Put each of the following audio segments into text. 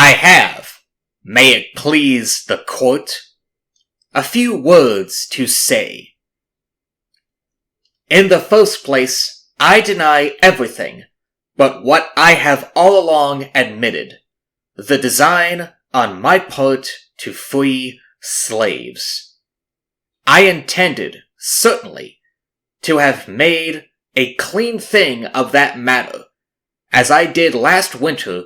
I have, may it please the court, a few words to say. In the first place, I deny everything but what I have all along admitted, the design on my part to free slaves. I intended, certainly, to have made a clean thing of that matter, as I did last winter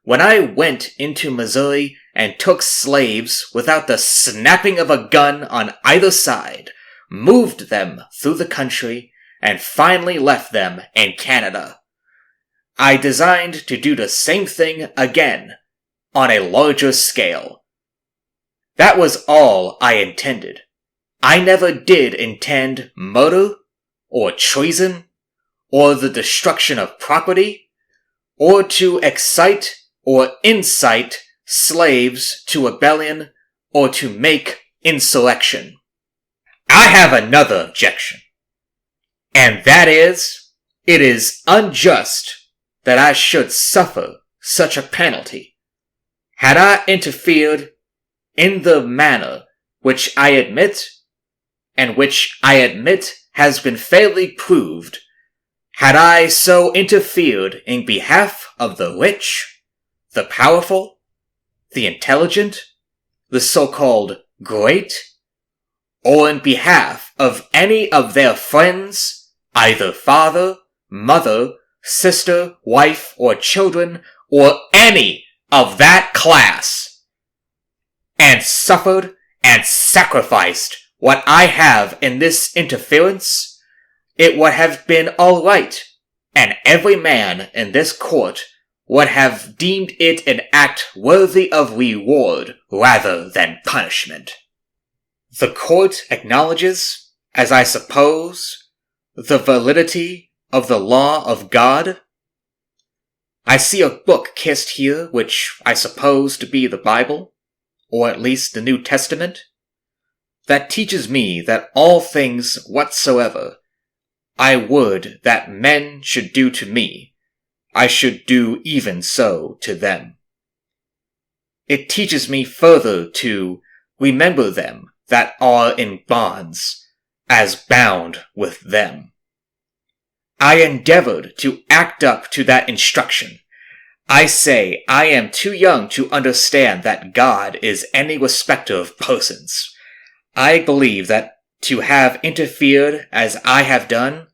when I went into Missouri and took slaves without the snapping of a gun on either side, moved them through the country, and finally left them in Canada. I designed to do the same thing again, on a larger scale. That was all I intended. I never did intend murder, or treason, or the destruction of property, or to excite or incite slaves to rebellion, or to make insurrection. I have another objection, and that is, it is unjust that I should suffer such a penalty. Had I interfered in the manner which I admit, and which I admit has been fairly proved, had I so interfered in behalf of the rich, the powerful, the intelligent, the so-called great, or in behalf of any of their friends, either father, mother, sister, wife, or children, or any of that class, and suffered and sacrificed what I have in this interference, it would have been all right, and every man in this court would have deemed it an act worthy of reward rather than punishment. The court acknowledges, as I suppose, the validity of the law of God. I see a book kissed here which I suppose to be the Bible, or at least the New Testament, that teaches me that all things whatsoever I would that men should do to me, I should do even so to them. It teaches me further to remember them that are in bonds, as bound with them. I endeavored to act up to that instruction. I say I am too young to understand that God is any respecter of persons. I believe that to have interfered as I have done,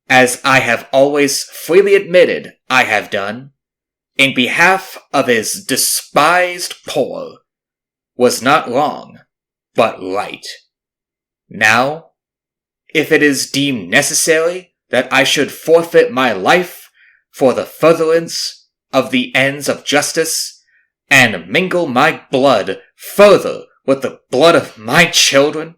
as I have always freely admitted I have done, in behalf of his despised poor, was not wrong, but right. Now, if it is deemed necessary that I should forfeit my life for the furtherance of the ends of justice, and mingle my blood further with the blood of my children,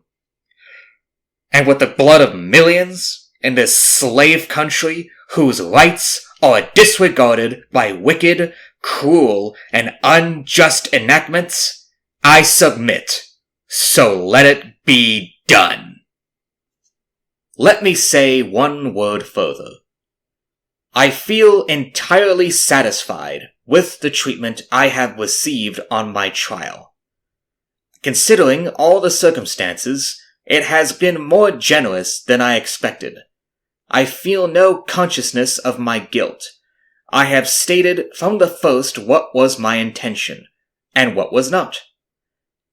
and with the blood of millions in this slave country whose rights are disregarded by wicked, cruel, and unjust enactments, I submit. So let it be done. Let me say one word further. I feel entirely satisfied with the treatment I have received on my trial. Considering all the circumstances, it has been more generous than I expected. I feel no consciousness of my guilt. I have stated from the first what was my intention, and what was not.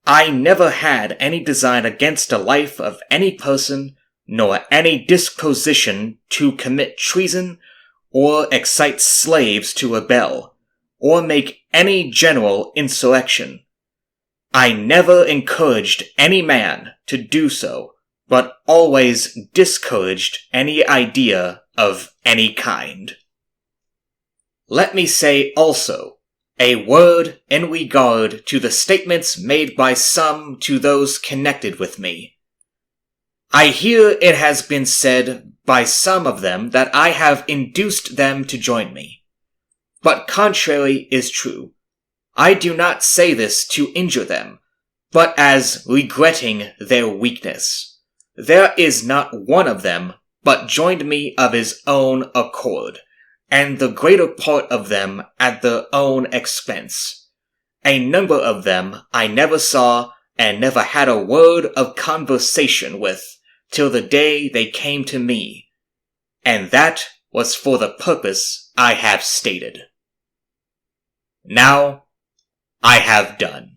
I never had any design against the life of any person, nor any disposition to commit treason, or excite slaves to rebel, or make any general insurrection. I never encouraged any man to do so, but always discouraged any idea of any kind. Let me say also a word in regard to the statements made by some to those connected with me. I hear it has been said by some of them that I have induced them to join me. But contrary is true. I do not say this to injure them, but as regretting their weakness. There is not one of them but joined me of his own accord, and the greater part of them at their own expense. A number of them I never saw and never had a word of conversation with till the day they came to me, and that was for the purpose I have stated. Now, I have done.